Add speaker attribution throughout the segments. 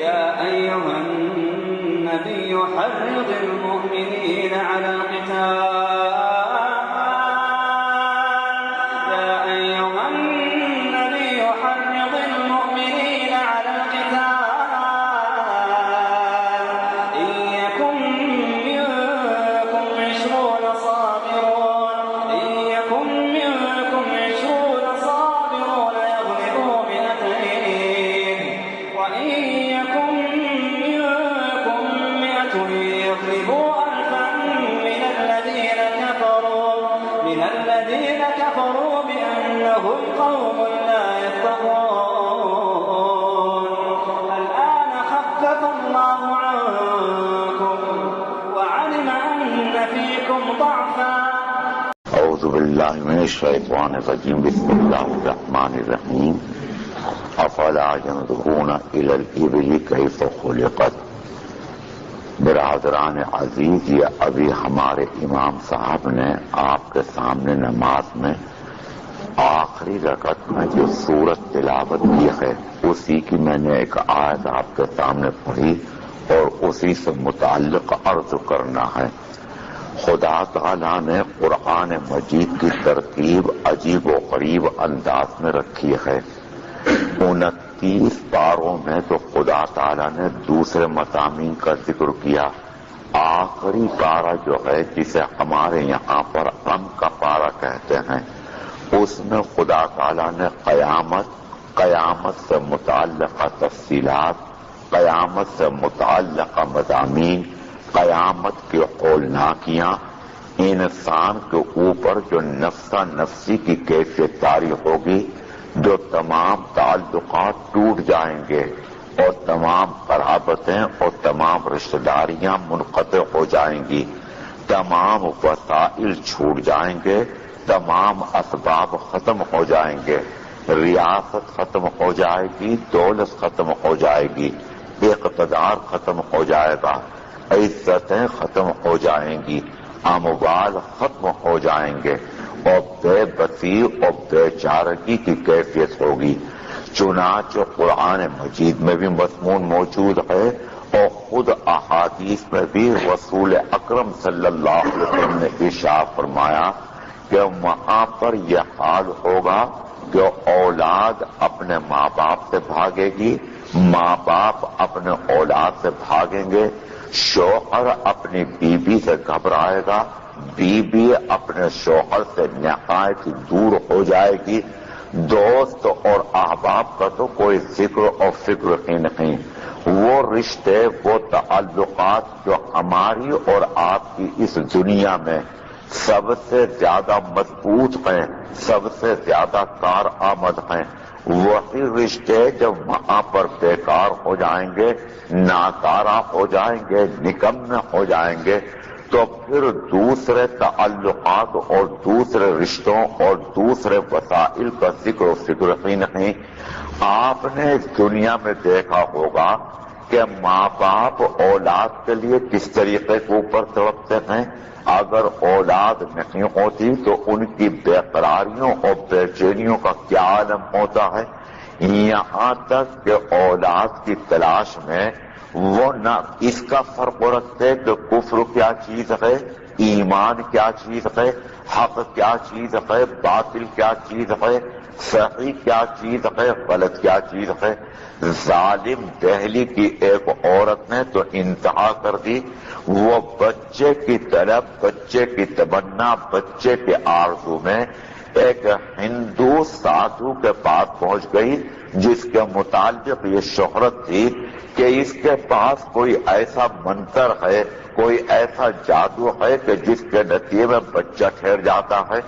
Speaker 1: يا أيها النبي حرض المؤمنين على القتال
Speaker 2: اعوذ باللہ من الشیطان الرجیم بسم اللہ الرحمن الرحیم افلا ينظرون الى الابل کیف خلقت. برادران عزیز، یہ ابھی ہمارے امام صاحب نے آپ کے سامنے نماز میں آخری رکعت میں جو سورت تلاوت کی ہے اسی کی میں نے ایک آیت آپ کے سامنے پڑھی اور اسی سے متعلق عرض کرنا ہے. خدا تعالیٰ نے قرآن مجید کی ترتیب عجیب و غریب انداز میں رکھی ہے. 29 پاروں میں تو خدا تعالیٰ نے دوسرے مضامین کا ذکر کیا. آخری پارہ جو ہے جسے ہمارے یہاں پر غم کا پارہ کہتے ہیں، اس میں خدا تعالیٰ نے قیامت سے متعلقہ تفصیلات، قیامت سے متعلقہ مضامین، قیامت کے ہولناکیاں، انسان کے اوپر جو نفسا نفسی کی کیفیت طاری ہوگی، جو تمام تعلقات ٹوٹ جائیں گے اور تمام قرابتیں اور تمام رشتہ داریاں منقطع ہو جائیں گی، تمام وسائل چھوٹ جائیں گے، تمام اسباب ختم ہو جائیں گے، ریاست ختم ہو جائے گی، دولت ختم ہو جائے گی، اقتدار ختم ہو جائے گا، عزتیں ختم ہو جائیں گی، اموال ختم ہو جائیں گے اور بے بسی اور بے چارگی کی کیفیت ہوگی. چنانچہ قرآن مجید میں بھی مضمون موجود ہے اور خود احادیث میں بھی رسول اکرم صلی اللہ علیہ وسلم نے ارشاد فرمایا کہ وہاں پر یہ حال ہوگا کہ اولاد اپنے ماں باپ سے بھاگے گی، ماں باپ اپنے اولاد سے بھاگیں گے، شوہر اپنی بیوی سے گھبرائے گا، بیوی اپنے شوہر سے نہایت دور ہو جائے گی، دوست اور احباب کا تو کوئی ذکر اور فکر ہی نہیں. وہ رشتے، وہ تعلقات جو ہماری اور آپ کی اس دنیا میں سب سے زیادہ مضبوط ہیں، سب سے زیادہ کارآمد ہیں، وہی رشتے جب وہاں پر بیکار ہو جائیں گے، ناکارہ ہو جائیں گے، نکمّے ہو جائیں گے، تو پھر دوسرے تعلقات اور دوسرے رشتوں اور دوسرے وسائل کا ذکر و فکر ہی نہیں. آپ نے اس دنیا میں دیکھا ہوگا کہ ماں باپ اولاد کے لیے کس طریقے کے اوپر تڑپتے ہیں. اگر اولاد نہیں ہوتی تو ان کی بے قراریوں اور بے چینیوں کا کیا عالم ہوتا ہے. یہاں تک کہ اولاد کی تلاش میں وہ نہ اس کا فرق رکھتے کہ کفر کیا چیز ہے، ایمان کیا چیز ہے، حق کیا چیز ہے، باطل کیا چیز ہے، صحیح کیا چیز ہے، غلط کیا چیز ہے. ظالم دہلی کی ایک عورت نے تو انتہا کر دی. وہ بچے کی طلب، بچے کی تمنا، بچے کے آرزو میں ایک ہندو سادھو کے پاس پہنچ گئی جس کے متعلق یہ شہرت تھی کہ اس کے پاس کوئی ایسا منتر ہے، کوئی ایسا جادو ہے کہ جس کے نتیجے میں بچہ ٹھہر جاتا ہے.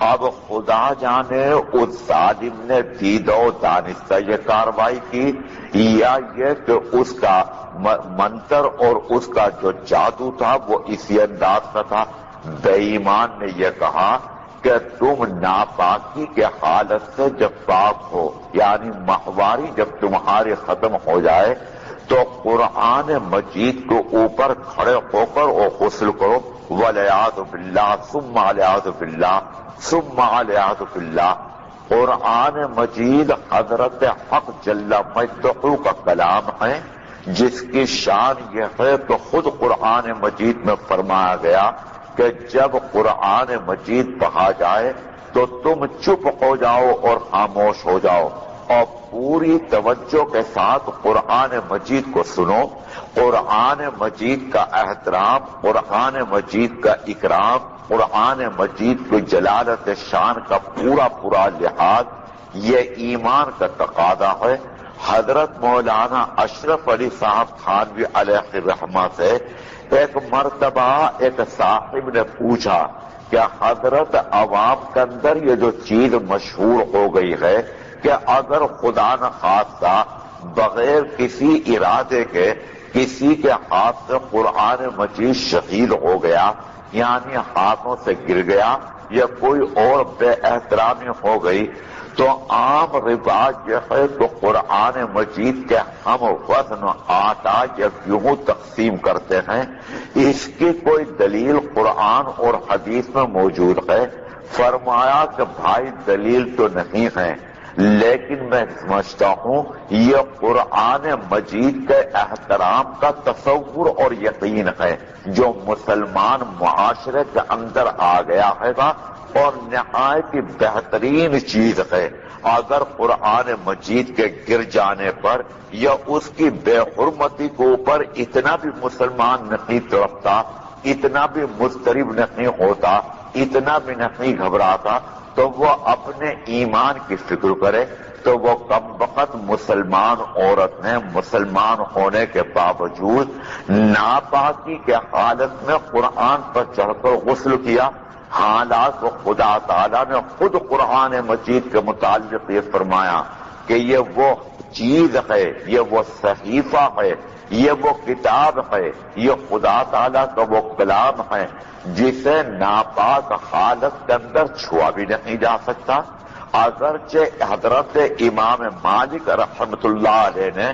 Speaker 2: اب خدا جانے اس ظالم نے دید و دانستہ یہ کاروائی کی یا یہ کہ اس کا منتر اور اس کا جو جادو تھا وہ اسی انداز کا تھا. بے ایمان نے یہ کہا کہ تم ناپاکی کے حالت سے جب پاک ہو، یعنی ماہواری جب تمہاری ختم ہو جائے تو قرآن مجید کے اوپر کھڑے ہو کر اور غسل کرو. وَالْعِيَاذُ بِاللَّهِ ثُمَّ الْعِيَاذُ بِاللَّهِ ثُمَّ الْعِيَاذُ بِاللَّهِ. قرآن مجید حضرت حق جل مجدہ کا کلام ہے. جس کی شان یہ ہے تو خود قرآن مجید میں فرمایا گیا کہ جب قرآن مجید پڑھا جائے تو تم چپ ہو جاؤ اور خاموش ہو جاؤ اور پوری توجہ کے ساتھ قرآن مجید کو سنو. قرآن مجید کا احترام، قرآن مجید کا اکرام، قرآن مجید کی جلالت شان کا پورا لحاظ یہ ایمان کا تقاضا ہے. حضرت مولانا اشرف علی صاحب تھانوی علیہ الرحمہ سے ایک مرتبہ ایک صاحب نے پوچھا کہ حضرت عوام کے اندر یہ جو چیز مشہور ہو گئی ہے کہ اگر خدا نخواستہ بغیر کسی ارادے کے کسی کے ہاتھ سے قرآن مجید شہید ہو گیا، یعنی ہاتھوں سے گر گیا یا کوئی اور بے احترامی ہو گئی، تو عام رواج یہ ہے تو قرآن مجید کے ہم وزن آٹا یا گیہوں تقسیم کرتے ہیں. اس کی کوئی دلیل قرآن اور حدیث میں موجود ہے؟ فرمایا کہ بھائی دلیل تو نہیں ہے، لیکن میں سمجھتا ہوں یہ قرآن مجید کے احترام کا تصور اور یقین ہے جو مسلمان معاشرے کے اندر آ گیا ہے گا، اور نہایت ہی بہترین چیز ہے. اگر قرآن مجید کے گر جانے پر یا اس کی بے حرمتی کے اوپر اتنا بھی مسلمان نہیں تڑپتا، اتنا بھی مضطرب نہیں ہوتا، اتنا بھی نہیں گھبراتا، تو وہ اپنے ایمان کی فکر کرے. تو وہ کم وقت مسلمان عورت نے مسلمان ہونے کے باوجود ناپاکی کے حالت میں قرآن پر چڑھ کر غسل کیا. حالات و خدا تعالیٰ نے خود قرآن مجید کے متعلق یہ فرمایا کہ یہ وہ چیز ہے، یہ وہ صحیفہ ہے، یہ وہ کتاب ہے، یہ خدا تعالیٰ کا وہ کلام ہے جسے ناپاک حالت کے اندر چھوا بھی نہیں جا سکتا. اگرچہ حضرت امام مالک رحمۃ اللہ علیہ نے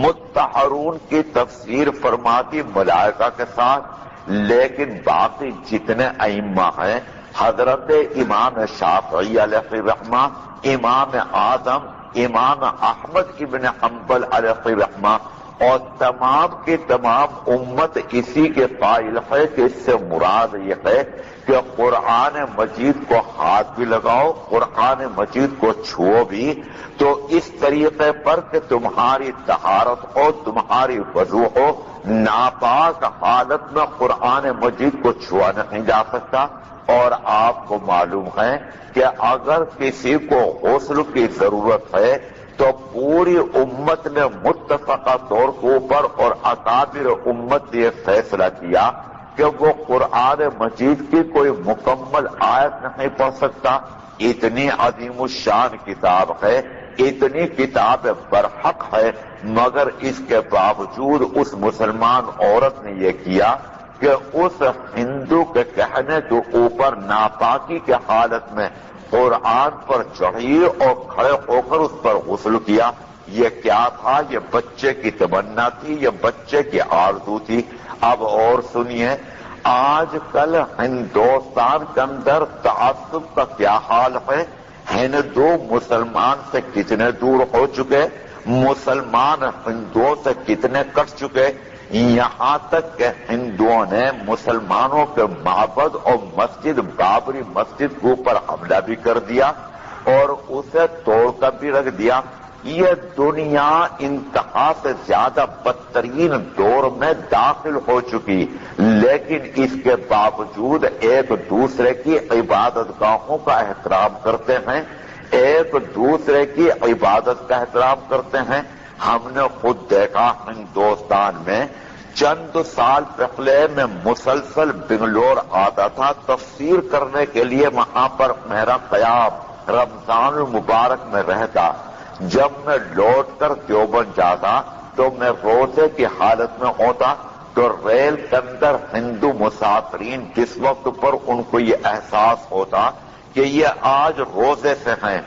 Speaker 2: متطہرون کی تفسیر فرماتی ملائکہ کے ساتھ، لیکن باقی جتنے ائمہ ہیں، حضرت امام شافعی علیہ الرحمہ، امام اعظم، امام احمد ابن حنبل علیہ الرحمہ، اور تمام کی تمام امت اسی کے قائل ہے کہ اس سے مراد یہ ہے کہ قرآن مجید کو ہاتھ بھی لگاؤ، قرآن مجید کو چھو بھی، تو اس طریقے پر کہ تمہاری طہارت ہو، تمہاری وضو ہو، ناپاک حالت میں قرآن مجید کو چھوا نہیں جا سکتا. اور آپ کو معلوم ہے کہ اگر کسی کو غسل کی ضرورت ہے تو پوری امت نے متفقہ طور کے اوپر اور اکابر امت نے یہ فیصلہ کیا کہ وہ قرآن مجید کی کوئی مکمل آیت نہیں پڑھ سکتا. اتنی عظیم الشان کتاب ہے، اتنی کتاب برحق ہے، مگر اس کے باوجود اس مسلمان عورت نے یہ کیا کہ اس ہندو کے کہنے کے اوپر ناپاکی کے حالت میں قرآن پر چڑھی اور کھڑے ہو کر اس پر غسل کیا. یہ کیا تھا؟ یہ بچے کی تمنا تھی، یہ بچے کی آرزو تھی. اب اور سنیے، آج کل ہندوستان کے اندر تعصب کا کیا حال ہے. ہندو مسلمان سے کتنے دور ہو چکے، مسلمان ہندوؤں سے کتنے کٹ چکے، یہاں تک کہ ہندوؤں نے مسلمانوں کے معبد اور مسجد بابری مسجد کے اوپر حملہ بھی کر دیا اور اسے توڑ کر بھی رکھ دیا. یہ دنیا انتہا سے زیادہ بدترین دور میں داخل ہو چکی، لیکن اس کے باوجود ایک دوسرے کی عبادت گاہوں کا احترام کرتے ہیں، ایک دوسرے کی عبادت کا احترام کرتے ہیں. ہم نے خود دیکھا ہندوستان میں چند سال پہلے میں مسلسل بنگلور آتا تھا تفسیر کرنے کے لیے. وہاں پر میرا قیام رمضان المبارک میں رہتا. جب میں لوٹ کر دیوبند جاتا تو میں روزے کی حالت میں ہوتا تو ریل کے اندر ہندو مسافرین جس وقت پر ان کو یہ احساس ہوتا کہ یہ آج روزے سے ہیں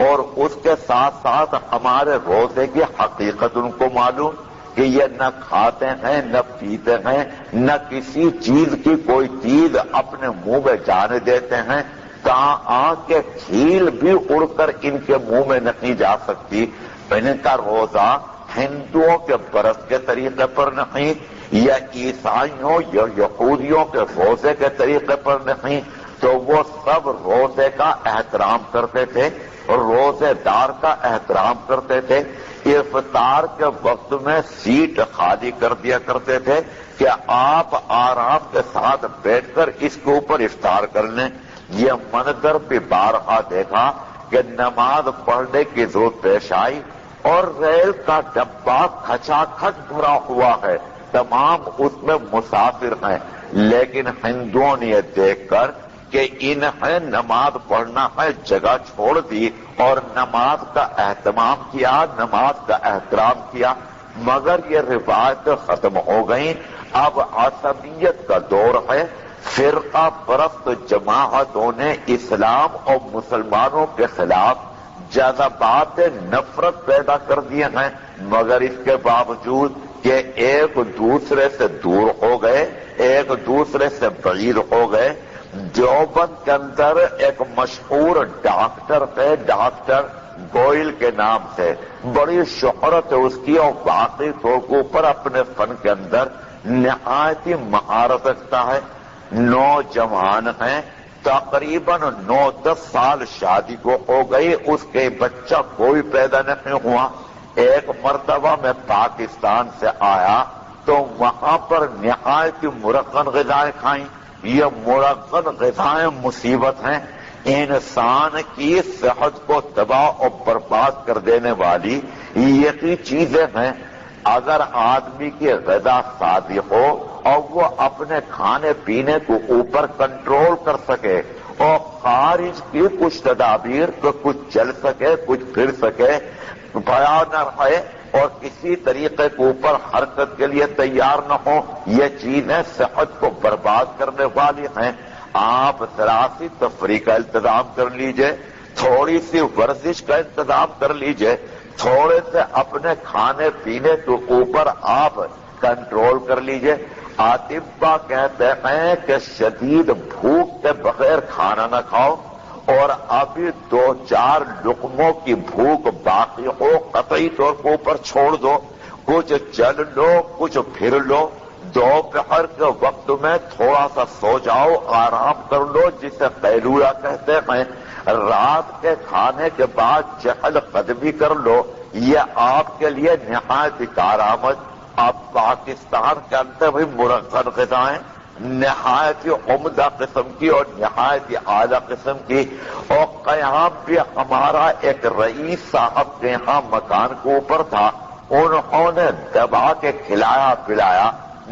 Speaker 2: اور اس کے ساتھ ساتھ ہمارے روزے کی حقیقت ان کو معلوم کہ یہ نہ کھاتے ہیں نہ پیتے ہیں نہ کسی چیز کی کوئی چیز اپنے منہ میں جانے دیتے ہیں، کہاں آنکھ کے کھیل بھی اڑ کر ان کے منہ میں نہیں جا سکتی. ان کا روزہ ہندوؤں کے برس کے طریقے پر نہیں، یا عیسائیوں یا یہودیوں کے روزے کے طریقے پر نہیں، تو وہ سب روزے کا احترام کرتے تھے، روزے دار کا احترام کرتے تھے، افطار کے وقت میں سیٹ خالی کر دیا کرتے تھے کہ آپ آرام کے ساتھ بیٹھ کر اس کے اوپر افطار کر لیں۔ یہ منظر بھی بارہا دیکھا کہ نماز پڑھنے کی ضرورت پیش آئی اور ریل کا ڈبہ کھچا کھچ بھرا ہوا ہے، تمام اس میں مسافر ہیں، لیکن ہندوؤں نے یہ دیکھ کر کہ انہیں نماز پڑھنا ہے جگہ چھوڑ دی اور نماز کا اہتمام کیا، نماز کا احترام کیا، مگر یہ روایت ختم ہو گئیں۔ اب عصبیت کا دور ہے، فرقہ پرست جماعتوں نے اسلام اور مسلمانوں کے خلاف جذبات نفرت پیدا کر دیے ہیں، مگر اس کے باوجود کہ ایک دوسرے سے دور ہو گئے، ایک دوسرے سے بعید ہو گئے۔ دیوبند کے اندر ایک مشہور ڈاکٹر تھے، ڈاکٹر گوئل کے نام سے، بڑی شہرت ہے اس کی، اور باقی طور کے اوپر اپنے فن کے اندر نہایت ہی مہارت رکھتا ہے۔ نوجوان ہیں، تقریباً 9-10 سال شادی کو ہو گئی، اس کے بچہ کوئی پیدا نہیں ہوا۔ ایک مرتبہ میں پاکستان سے آیا تو وہاں پر نہایت مرغن غذائیں کھائیں۔ یہ مرغن غذائیں مصیبت ہیں، انسان کی صحت کو تباہ اور برباد کر دینے والی یقینی چیزیں ہیں۔ اگر آدمی کی غذا سادی ہو اور وہ اپنے کھانے پینے کو اوپر کنٹرول کر سکے اور خارج کی کچھ تدابیر تو کچھ چل سکے، کچھ پھر سکے، بیا نہ رہے اور کسی طریقے کے اوپر حرکت کے لیے تیار نہ ہو، یہ چیزیں صحت کو برباد کرنے والی ہیں۔ آپ ذرا سی تفریح کا انتظام کر لیجئے، تھوڑی سی ورزش کا انتظام کر لیجئے، تھوڑے سے اپنے کھانے پینے کے اوپر آپ کنٹرول کر لیجئے۔ اطباء کہتے ہیں کہ شدید بھوک کے بغیر کھانا نہ کھاؤ، اور ابھی 2-4 لقموں کی بھوک باقی ہو قطعی طور پر اوپر چھوڑ دو، کچھ چل لو، کچھ پھر لو، دوپہر کے وقت میں تھوڑا سا سو جاؤ، آرام کر لو، جسے قیلولہ کہتے ہیں، رات کے کھانے کے بعد چہل قدمی کر لو، یہ آپ کے لیے نہایت کارآمد۔ اب پاکستان کے اندر بھی مرغن غذائیں نہایت عمدہ قسم کی اور نہایت اعلیٰ قسم کی، اور قیام بھی ہمارا ایک رئیس صاحب کے یہاں مکان کے اوپر تھا، انہوں نے دبا کے کھلایا پلایا،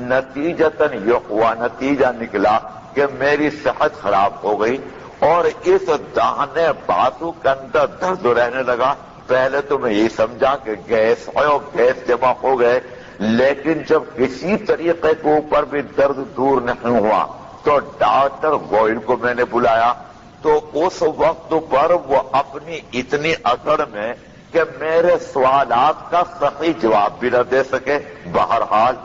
Speaker 2: نتیجتاً یہ ہوا، نتیجہ نکلا کہ میری صحت خراب ہو گئی اور اس داہنے بازو کے اندر درد رہنے لگا۔ پہلے تو میں یہ سمجھا کہ گیس ہے اور گیس جمع ہو گئے، لیکن جب کسی طریقے کے اوپر بھی درد دور نہیں ہوا تو ڈاکٹر گوئل کو میں نے بلایا، تو اس وقت پر وہ اپنی اتنی اکڑ میں کہ میرے سوالات کا صحیح جواب بھی نہ دے سکے۔ بہرحال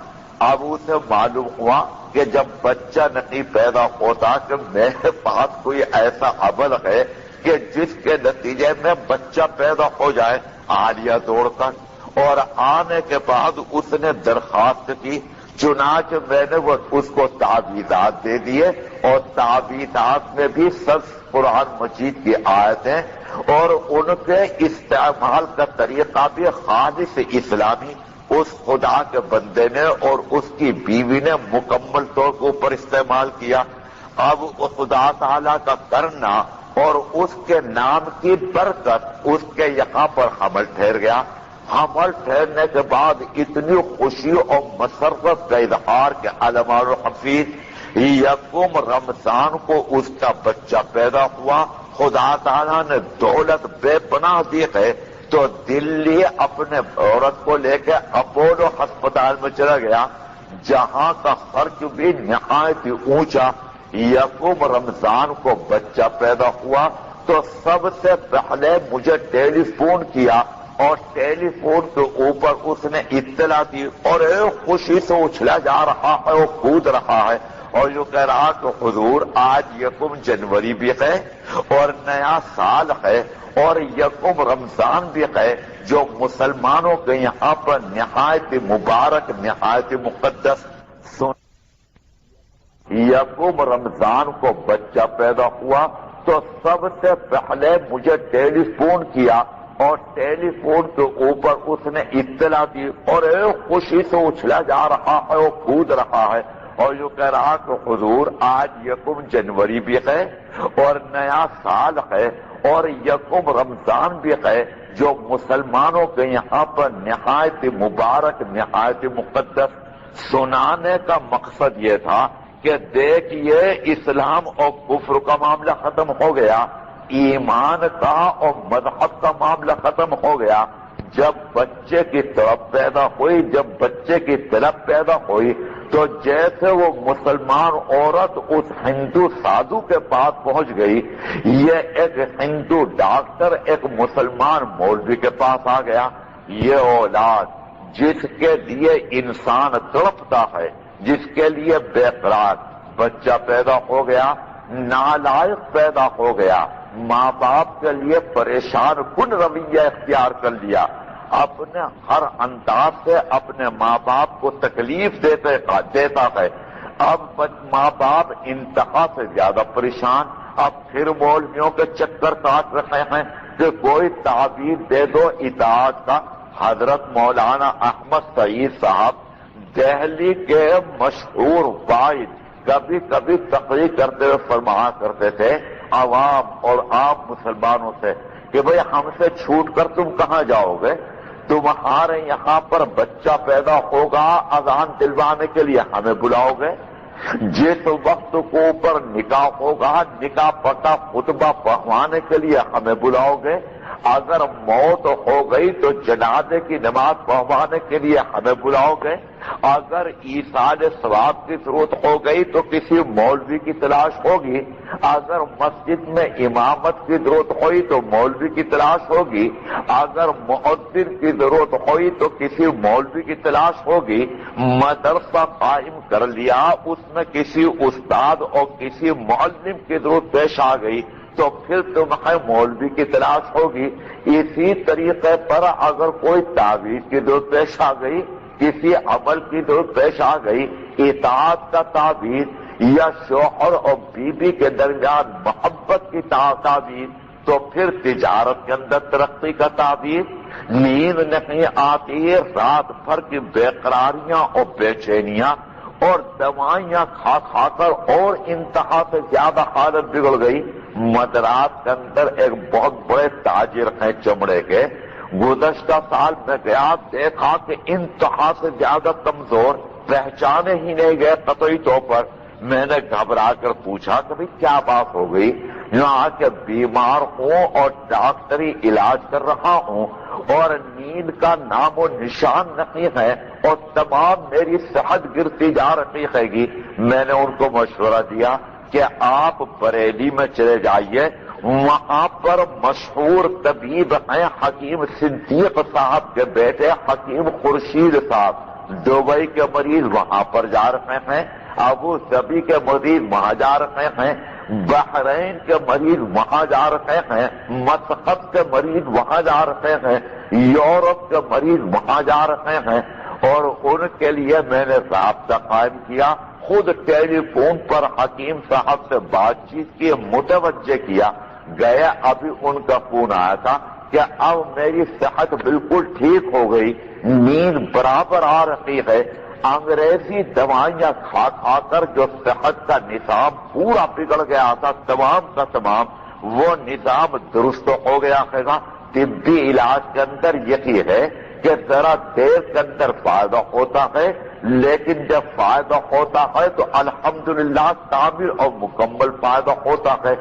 Speaker 2: اب اسے معلوم ہوا کہ جب بچہ نہیں پیدا ہوتا کہ میرے پاس کوئی ایسا عمل ہے کہ جس کے نتیجے میں بچہ پیدا ہو جائے۔ عالیہ دوڑ کر اور آنے کے بعد اس نے درخواست کی، چنانچہ میں نے وہ اس کو تعویذات دے دیے، اور تعویذات میں بھی سب قرآن مجید کی آیتیں اور ان کے استعمال کا طریقہ بھی خالص اسلامی اس خدا کے بندے نے اور اس کی بیوی نے مکمل طور کے اوپر استعمال کیا۔ اب خدا تعالیٰ کا کرنا اور اس کے نام کی برکت اس کے یہاں پر حمل ٹھہر گیا۔ حمل ٹھہرنے کے بعد اتنی خوشی اور مسرت کا اظہار کہ علامہ الحفیظ یکم رمضان کو اس کا بچہ پیدا ہوا۔ خدا تعالیٰ نے دولت بے پناہ دی ہے تو دلی اپنے عورت کو لے کے اپولو ہسپتال میں چلا گیا، جہاں کا خرچ بھی نہایت اونچا۔ یکم رمضان کو بچہ پیدا ہوا تو سب سے پہلے مجھے ٹیلی فون کیا اور ٹیلی فون کے اوپر اس نے اطلاع دی اور ایک خوشی سے اچھلا جا رہا ہے اور کود رہا ہے اور جو کہہ رہا کہ حضور آج یکم جنوری بھی ہے اور نیا سال ہے اور یکم رمضان بھی ہے، جو مسلمانوں کے یہاں پر نہایت مبارک نہایت مقدس یکم رمضان کو بچہ پیدا ہوا تو سب سے پہلے مجھے ٹیلی فون کیا اور ٹیلی فون کے اوپر اس نے اطلاع دی اور ایک خوشی سے اچھلا جا رہا ہے، وہ کود رہا ہے اور جو کہہ رہا کہ حضور آج یکم جنوری بھی ہے اور نیا سال ہے اور یکم رمضان بھی ہے، جو مسلمانوں کے یہاں پر نہایت مبارک نہایت مقدس۔ سنانے کا مقصد یہ تھا کہ دیکھیے اسلام اور کفر کا معاملہ ختم ہو گیا، ایمان کا اور مذہب کا معاملہ ختم ہو گیا۔ جب بچے کی طلب پیدا ہوئی، جب بچے کی طلب پیدا ہوئی تو جیسے وہ مسلمان عورت اس ہندو سادھو کے پاس پہنچ گئی، یہ ایک ہندو ڈاکٹر ایک مسلمان مولوی کے پاس آ گیا۔ یہ اولاد جس کے لیے انسان تڑپتا ہے، جس کے لیے بے قرار، بچہ پیدا ہو گیا، نالائق پیدا ہو گیا، ماں باپ کے لیے پریشان کن رویہ اختیار کر لیا، اپنے ہر انداز سے اپنے ماں باپ کو تکلیف دیتا ہے۔ اب ماں باپ انتہا سے زیادہ پریشان، اب پھر مولویوں کے چکر کاٹ رہے ہیں کہ کوئی تعبیر دے دو اطاعت کا۔ حضرت مولانا احمد سعید صاحب دہلی کے مشہور واعظ کبھی کبھی تقریر کرتے ہوئے فرمایا کرتے تھے عوام اور عام مسلمانوں سے کہ بھئی ہم سے چھوٹ کر تم کہاں جاؤ گے؟ تمہارے یہاں پر بچہ پیدا ہوگا، اذان دلوانے کے لیے ہمیں بلاؤ گے؟ جس وقت کو اوپر نکاح ہوگا، نکاح پڑھا خطبہ پڑھوانے کے لیے ہمیں بلاؤ گے؟ اگر موت ہو گئی تو جنازے کی نماز پڑھوانے کے لیے ہمیں بلاؤ گے؟ اگر ایصال ثواب کی ضرورت ہو گئی تو کسی مولوی کی تلاش ہوگی، اگر مسجد میں امامت کی ضرورت ہوئی تو مولوی کی تلاش ہوگی، اگر مؤذن کی ضرورت ہوئی تو کسی مولوی کی تلاش ہوگی۔ مدرسہ قائم کر لیا، اس میں کسی استاد اور کسی معلم کی ضرورت پیش آ گئی تو پھر تمہیں مولوی کی تلاش ہوگی۔ اسی طریقے پر اگر کوئی تعویذ کی ضرورت پیش آ گئی، کسی عمل کی ضرورت پیش آ گئی، اطاعت کا تعویذ یا شوہر اور بیوی کے درمیان محبت کی تعویذ، تو پھر تجارت کے اندر ترقی کا تعویذ۔ نیند نہیں آتی، رات بھر کی بے قراریاں اور بے چینیاں اور دوائیاں کھا کھا کر اور انتہا سے زیادہ حالت بگڑ گئی۔ مدرات کے اندر ایک بہت بڑے تاجر ہیں چمڑے کے، گزشتہ سال میں گیا، دیکھا کہ انتہا سے زیادہ کمزور، پہچانے ہی نہیں گئے قطعی طور پر۔ میں نے گھبرا کر پوچھا کہ بھئی کیا بات ہو گئی؟ یہاں کے بیمار ہوں اور ڈاکٹری علاج کر رہا ہوں اور نیند کا نام و نشان نہیں ہے اور تمام میری صحت گرتی جا رہی ہے گی۔ میں نے ان کو مشورہ دیا کہ آپ بریلی میں چلے جائیے، وہاں پر مشہور طبیب ہیں حکیم صدیق صاحب کے بیٹے حکیم خورشید صاحب، دبئی کے مریض وہاں پر جا رہے ہیں، ابو ظبی کے مریض وہاں جا رہے ہیں، بحرین کے مریض وہاں جا رہے ہیں، مسقط کے مریض وہاں جا رہے ہیں، یورپ کے مریض وہاں جا رہے ہیں، اور ان کے لیے میں نے رابطہ قائم کیا، خود ٹیلی فون پر حکیم صاحب سے بات چیت کی، متوجہ کیا۔ گئے ابھی ان کا فون آیا تھا کہ اب میری صحت بالکل ٹھیک ہو گئی، نیند برابر آ رہی ہے، انگریزی دوائیاں کھا کھا کر جو صحت کا نظام پورا بگڑ گیا تھا تمام کا تمام، وہ نظام درست ہو گیا ہے گا۔ طبی علاج کے اندر یہی ہے کہ ذرا دیر کے اندر فائدہ ہوتا ہے، لیکن جب فائدہ ہوتا ہے تو الحمدللہ کامل اور مکمل فائدہ ہوتا ہے۔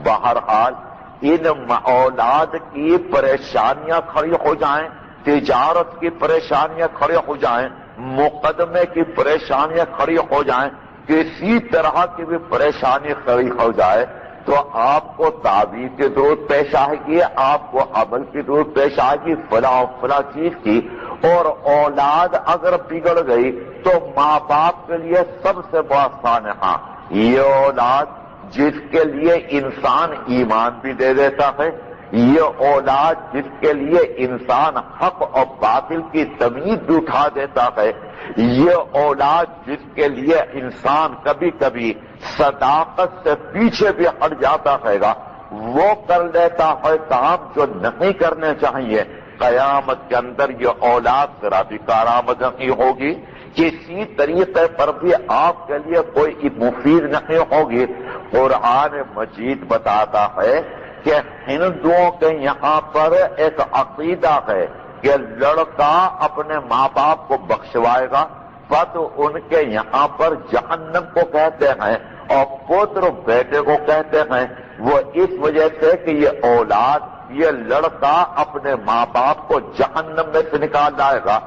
Speaker 2: بہرحال ان اولاد کی پریشانیاں کھڑی ہو جائیں، تجارت کی پریشانیاں کھڑی ہو جائیں، مقدمے کی پریشانیاں کھڑی ہو جائیں، کسی طرح کی بھی پریشانی کھڑی ہو جائے تو آپ کو تعبیر کی ضرورت پیش آئے گی، آپ کو عمل کی ضرورت پیش آئے گی، فلاں فلاں چیز کی، اور اولاد اگر بگڑ گئی تو ماں باپ کے لیے سب سے بڑا سانحہ یہ اولاد جس کے لیے انسان ایمان بھی دے دیتا ہے، یہ اولاد جس کے لیے انسان حق اور باطل کی تمیز بھی اٹھا دیتا ہے، یہ اولاد جس کے لیے انسان کبھی کبھی صداقت سے پیچھے بھی ہٹ جاتا ہے گا، وہ کر لیتا ہے کام جو نہیں کرنے چاہیے، قیامت کے اندر یہ اولاد ذرا بھی کارآمد نہیں ہوگی، کسی طریقے پر بھی آپ کے لیے کوئی مفید نہیں ہوگی۔ قرآن مجید بتاتا ہے کہ ہندوؤں کے یہاں پر ایک عقیدہ ہے کہ لڑکا اپنے ماں باپ کو بخشوائے گا، پت ان کے یہاں پر جہنم کو کہتے ہیں اور پتر بیٹے کو کہتے ہیں، وہ اس وجہ سے کہ یہ اولاد، یہ لڑکا اپنے ماں باپ کو جہنم میں سے نکال لائے گا۔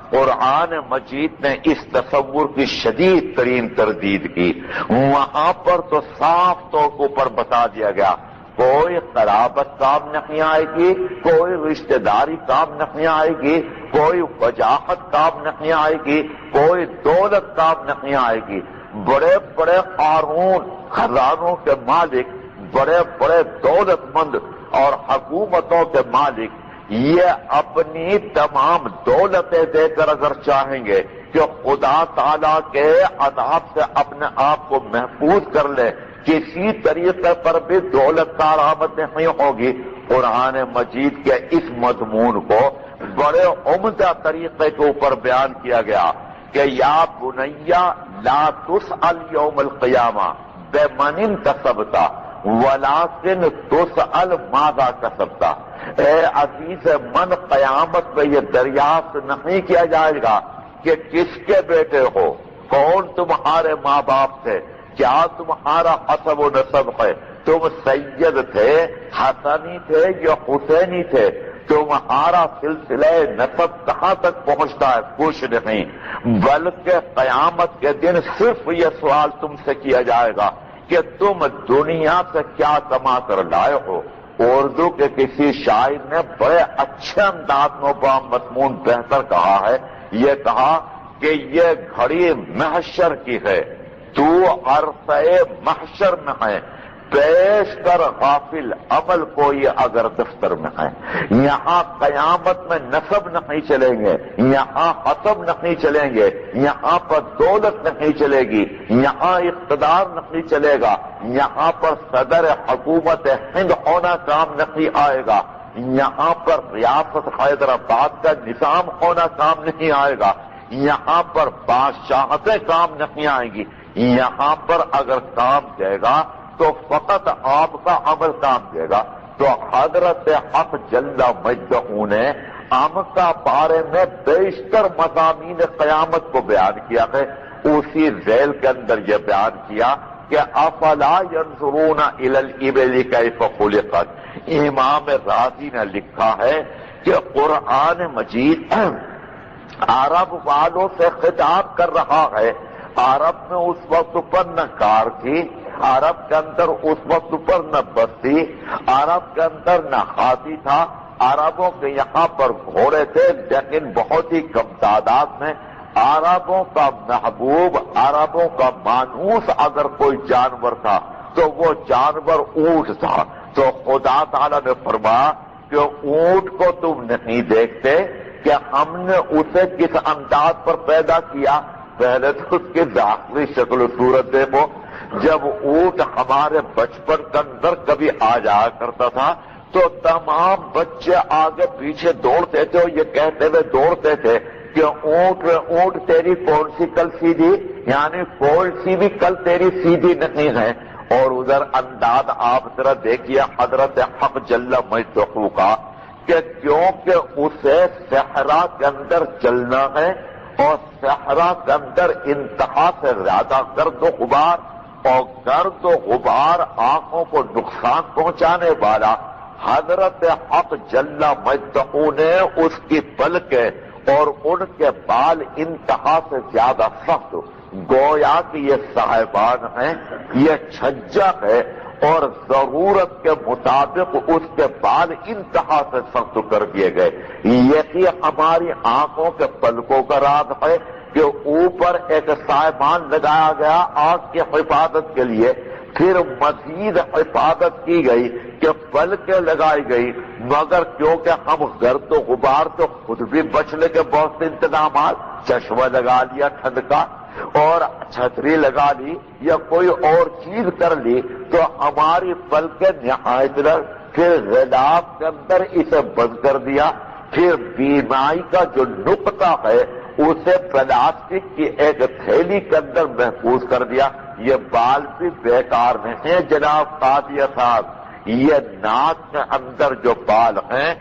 Speaker 2: قرآن مجید نے اس تصور کی شدید ترین تردید کی، وہاں پر تو صاف طور پر بتا دیا گیا کوئی قرابت کام نہیں آئے گی، کوئی رشتہ داری کام نہیں آئے گی، کوئی وجاہت کام نہیں آئے گی، کوئی دولت کام نہیں آئے گی۔ بڑے بڑے قارون، خزانوں کے مالک، بڑے بڑے دولت مند اور حکومتوں کے مالک یہ اپنی تمام دولتیں دے کر اگر چاہیں گے کہ خدا تعالیٰ کے عذاب سے اپنے آپ کو محفوظ کر لے، کسی طریقے پر بھی دولت کارآمد نہیں ہوگی۔ قرآن مجید کے اس مضمون کو بڑے عمدہ طریقے کے اوپر بیان کیا گیا کہ یا بنیا لا تسأل یوم القیامہ بمن انتصبت ولکن تسأل ماذا کسبت۔ اے عزیز من، قیامت میں یہ دریافت نہیں کیا جائے گا کہ کس کے بیٹے ہو، کون تمہارے ماں باپ تھے، کیا تمہارا حسب و نسب ہے، تم سید تھے، حسنی تھے یا حسینی تھے، تمہارا سلسلہ نسب کہاں تک پہنچتا ہے، کچھ نہیں، بلکہ قیامت کے دن صرف یہ سوال تم سے کیا جائے گا کہ تم دنیا سے کیا کما کر لائے ہو۔ اردو کے کسی شاعر نے بڑے اچھے انداز میں مضمون بہتر کہا ہے، یہ کہا کہ یہ گھڑی محشر کی ہے، تو عرصۂ محشر میں ہے، پیش کر غافل عمل کوئی اگر دفتر میں ہے۔ یہاں قیامت میں نسب نہیں چلیں گے، یہاں حسب نہیں چلیں گے، یہاں پر دولت نہیں چلے گی، یہاں اقتدار نہیں چلے گا، یہاں پر صدر حکومت ہند ہونا کام نہیں آئے گا، یہاں پر ریاست حیدرآباد کا نظام ہونا کام نہیں آئے گا، یہاں پر بادشاہتیں کام نہیں آئیں گی۔ یہاں پر اگر کام دے گا تو فقط آپ کا عمل کام دے گا۔ تو حضرت حق جل مجدہ نے ہم کا بارے میں بیشتر مضامین قیامت کو بیان کیا ہے، اسی ذیل کے اندر یہ بیان کیا کہ افلا ينظرون الى الابل کیف خلقت۔ امام رازی نے لکھا ہے کہ قرآن مجید عرب والوں سے خطاب کر رہا ہے۔ عرب میں اس وقت پر نہ کار تھی، عرب کے اندر اس وقت پر نہ بس تھی، عرب کے اندر نہ ہاتھی تھا، عربوں کے یہاں پر گھوڑے تھے لیکن بہت ہی کم تعداد میں۔ عربوں کا محبوب، عربوں کا مانوس اگر کوئی جانور تھا تو وہ جانور اونٹ تھا۔ تو خدا تعالیٰ نے فرمایا کہ اونٹ کو تم نہیں دیکھتے کہ ہم نے اسے کس انداز پر پیدا کیا؟ پہلے تو اس کی ظاہری شکل و صورت دیکھو۔ جب اونٹ ہمارے بچپن کے اندر کبھی آ جایا کرتا تھا تو تمام بچے آگے پیچھے دوڑتے تھے اور یہ کہتے ہوئے دوڑتے تھے کہ اونٹ تیری کون سی کل سیدھی، یعنی کون سی بھی کل تیری سیدھی نہیں ہے۔ اور ادھر انداز آپ ذرا دیکھیے حضرت حق جل مجدہ کا کہ کیونکہ اسے صحرا کے اندر چلنا ہے اور صحرا کے اندر انتہا سے زیادہ گرد و غبار، اور گرد و غبار آنکھوں کو نقصان پہنچانے والا، حضرت حق جل مجدہ نے اس کی پلکیں اور ان کے بال انتہا سے زیادہ سخت، گویا کہ یہ صاحبان ہیں، یہ چھجا ہے اور ضرورت کے مطابق اس کے بعد انتہا سے سخت کر دیے گئے۔ یہی ہماری آنکھوں کے پلکوں کا راز ہے کہ اوپر ایک سائبان لگایا گیا آنکھ کی حفاظت کے لیے، پھر مزید حفاظت کی گئی کہ پلکیں لگائی گئی، مگر کیونکہ ہم گرد و غبار تو خود بھی بچنے کے بہت سے انتظامات، چشمہ لگا لیا ٹھنڈ کا اور چھتری لگا لی یا کوئی اور چیز کر لی تو ہماری پلکیں نہایت پھر غلاف کے اندر اسے بند کر دیا، پھر بیمائی کا جو نقطہ ہے اسے پلاسٹک کی ایک تھیلی کے اندر محفوظ کر دیا۔ یہ بال بھی بیکار نہیں ہیں جناب قاضی صاحب، یہ ناک کے اندر جو بال ہیں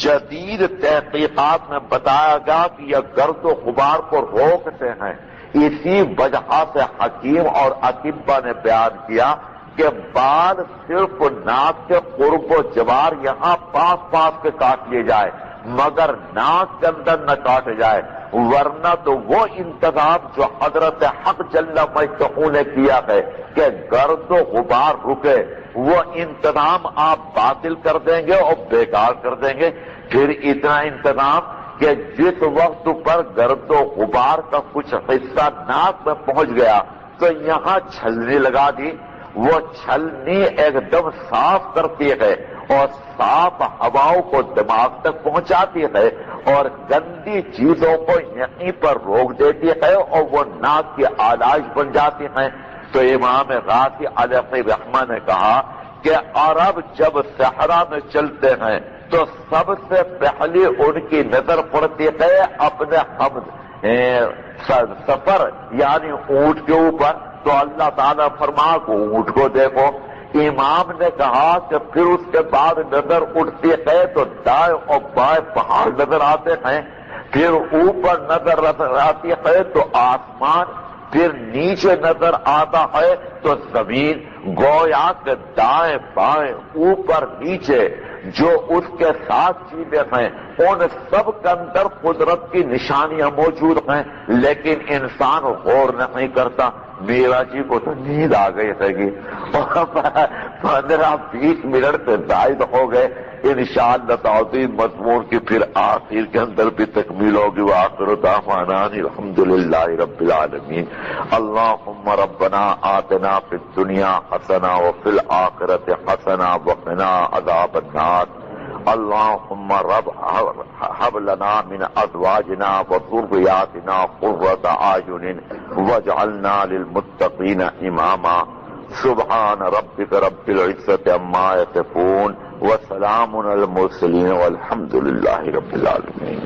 Speaker 2: جدید تحقیقات میں بتایا گیا کہ یہ گرد و غبار کو روکتے ہیں۔ اسی وجہ سے حکیم اور اطباء نے بیان کیا کہ بال صرف ناک کے قرب و جوار یہاں پاس پاس کے کاٹ لیے جائے مگر ناک کے اندر نہ کاٹے جائے، ورنہ تو وہ انتظام جو حضرت حق جل مجدہ نے کیا ہے کہ گرد و غبار رکے، وہ انتظام آپ باطل کر دیں گے اور بیکار کر دیں گے۔ پھر اتنا انتظام کہ جس وقت پر گرد و غبار کا کچھ حصہ ناک میں پہنچ گیا تو یہاں چھلنی لگا دی، وہ چھلنی ایک دم صاف کرتی ہے اور صاف ہواؤں کو دماغ تک پہنچاتی ہے اور گندی چیزوں کو یہیں پر روک دیتی ہے اور وہ ناک کی آلائش بن جاتی ہیں۔ تو امام غازی علیہ الرحمہ نے کہا کہ عرب جب صحرا میں چلتے ہیں تو سب سے پہلے ان کی نظر پڑتی ہے اپنے سفر یعنی اونٹ کے اوپر، تو اللہ تعالیٰ فرما کو اونٹ کو دیکھو۔ امام نے کہا کہ پھر اس کے بعد نظر اٹھتی ہے تو دائیں اور بائیں پہاڑ نظر آتے ہیں، پھر اوپر نظر آتی ہے تو آسمان، پھر نیچے نظر آتا ہے تو زمین، گویا کہ دائیں بائیں اوپر نیچے جو اس کے ساتھ چیزیں ہیں ان سب کے اندر قدرت کی نشانیاں موجود ہیں، لیکن انسان غور نہیں کرتا۔ میرا جی کو تو نیند آ گئی ہے گی اور 15-20 منٹ سے زائد ہو گئے۔ انشاءاللہ تعظیم مضمون کی پھر آخر کے اندر بھی تکمیل ہوگی۔ وآخر دعوانا الحمدللہ رب العالمین۔ اللہم ربنا آتنا فی الدنیا حسنہ وفی الآخرۃ حسنہ وقنا عذاب النار۔ اللہم رب ہب لنا من ازواجنا وذریاتنا قرۃ اعین واجعلنا للمتقین اماما۔ سبحان ربک رب العزۃ عما یصفون وسلام علی المرسلین والحمد للہ رب العالمین۔